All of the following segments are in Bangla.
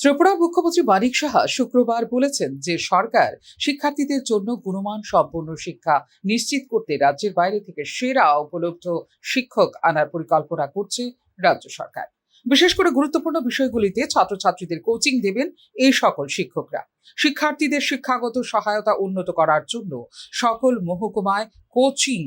ত্রিপুরার মুখ্যমন্ত্রী মানিক সাহা শুক্রবার বলেছেন যে সরকার শিক্ষার্থীদের জন্য গুণমান সম্পন্ন শিক্ষা নিশ্চিত করতে রাজ্যের বাইরে থেকে সেরা উপলব্ধ শিক্ষক আনার পরিকল্পনা করছে রাজ্য সরকার। বিশেষ করে গুরুত্বপূর্ণ বিষয়গুলিতে ছাত্রছাত্রীদের কোচিং দেবেন এই সকল শিক্ষকরা। শিক্ষার্থীদের শিক্ষাগত সহায়তা উন্নত করার জন্য সকল মহকুমায় কোচিং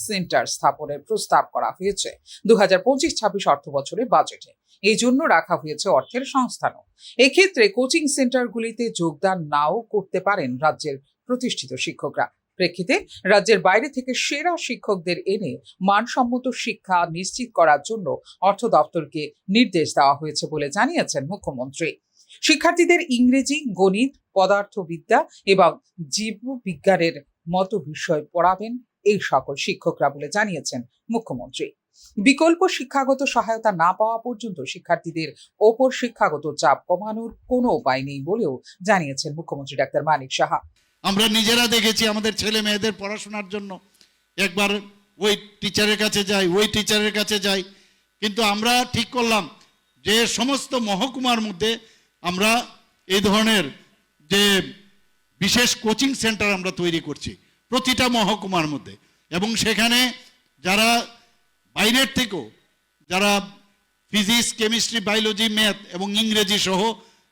সেন্টার স্থাপনের প্রস্তাব করা হয়েছে 2025-26 অর্থ বছরের বাজেটে। এই জন্য রাখা হয়েছে অর্থের সংস্থানও। এক্ষেত্রে কোচিং সেন্টারগুলিতে যোগদান নাও করতে পারেন রাজ্যের প্রতিষ্ঠিত শিক্ষকরা। প্রেক্ষিতে রাজ্যের বাইরে থেকে সেরা শিক্ষকদের এনে মানসম্মত শিক্ষা নিশ্চিত করার জন্য অর্থ দপ্তরকে নির্দেশ দেওয়া হয়েছে বলে জানিয়েছেন মুখ্যমন্ত্রী। শিক্ষার্থীদের ইংরেজি, গণিত, পদার্থবিদ্যা এবং জীববিজ্ঞানের মতো বিষয় পড়াবেন এই সকল শিক্ষকরা বলে জানিয়েছেন মুখ্যমন্ত্রী। বিকল্প শিক্ষাগত সহায়তা না পাওয়া পর্যন্ত শিক্ষার্থীদের ওপর শিক্ষাগত চাপ কমানোর কোনো উপায় নেই বলেও জানিয়েছেন মুখ্যমন্ত্রী ডাক্তার মানিক সাহা। আমরা নিজেরা দেখেছি আমাদের ছেলে মেয়েদের পড়াশোনার জন্য একবার ওই টিচারের কাছে যাই, কিন্তু আমরা ঠিক করলাম যে সমস্ত মহকুমার মধ্যে আমরা এই ধরনের যে বিশেষ কোচিং সেন্টার আমরা তৈরি করছি প্রতিটা মহকুমার মধ্যে, এবং সেখানে যারা বাইরের থেকেও যারা ফিজিক্স, কেমিস্ট্রি, বায়োলজি, ম্যাথ এবং ইংরেজি সহ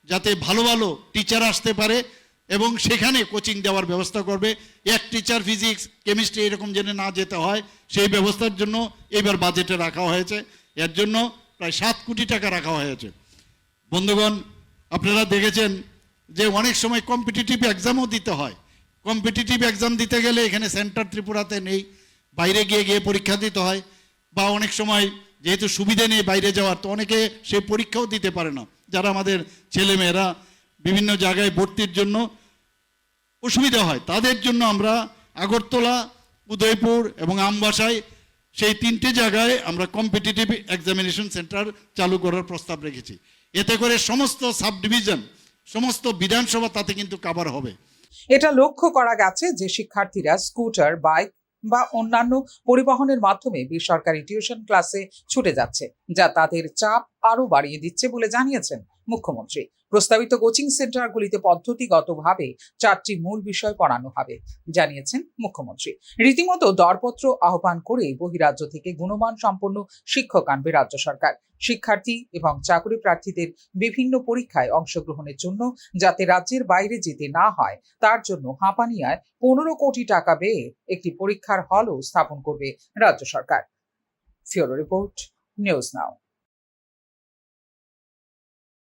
যাতে ভালো ভালো টিচার আসতে পারে এবং সেখানে কোচিং দেওয়ার ব্যবস্থা করবে। এক টিচার ফিজিক্স, কেমিস্ট্রি এরকম যেন না যেতে হয় সেই ব্যবস্থার জন্য এবার বাজেটে রাখা হয়েছে। এর জন্য প্রায় 7 কোটি টাকা রাখা হয়েছে। বন্ধুগণ, আপনারা দেখেছেন যে অনেক সময় কম্পিটিটিভ এক্সামও দিতে হয়। কম্পিটিটিভ এক্সাম দিতে গেলে এখানে সেন্টার ত্রিপুরাতে নেই, বাইরে গিয়ে পরীক্ষা দিতে হয়, বা অনেক সময় যেহেতু সুবিধা নেই বাইরে যাওয়ার, তো অনেকে সেই পরীক্ষাও দিতে পারে না। যারা আমাদের ছেলেমেয়েরা বিভিন্ন জায়গায় ভর্তির জন্য অসুবিধা হয় তাদের জন্য আমরা আগরতলা, উদয়পুর এবং আমবাসায় সেই 3টে জায়গায় আমরা কম্পিটিটিভ এক্সামিনেশন সেন্টার চালু করার প্রস্তাব রেখেছি। এতে করে সমস্ত সাব ডিভিশন, সমস্ত বিধানসভা তাতে কিন্তু কভার হবে। এটা লক্ষ্য করা গেছে যে শিক্ষার্থীরা স্কুটার, বাইক বা অন্যান্য পরিবহনের মাধ্যমে বেসরকারি টিউশন ক্লাসে ছুটে যাচ্ছে, যা তাদের চাপ আরো বাড়িয়ে দিচ্ছে বলে জানিয়েছেন মুখ্যমন্ত্রী। প্রস্তাবিত কোচিং সেন্টারগুলিতে পদ্ধতিগতভাবে 4টি মূল বিষয় পড়ানো হবে জানিয়েছেন মুখ্যমন্ত্রী। রীতিমতো দরপত্র আহ্বান করে বহিরাজ্য থেকে গুণমান সম্পন্ন শিক্ষক আনবে রাজ্য সরকার। শিক্ষার্থী এবং চাকরি প্রার্থীদের বিভিন্ন পরীক্ষায় অংশগ্রহণের জন্য যাতে রাজ্যের বাইরে যেতে না হয় তার জন্য হাঁপানিয়ায় 15 কোটি টাকা ব্যয়ে একটি পরীক্ষার হলও স্থাপন করবে রাজ্য সরকার। ফিওরো রিপোর্ট, নিউজ নাও।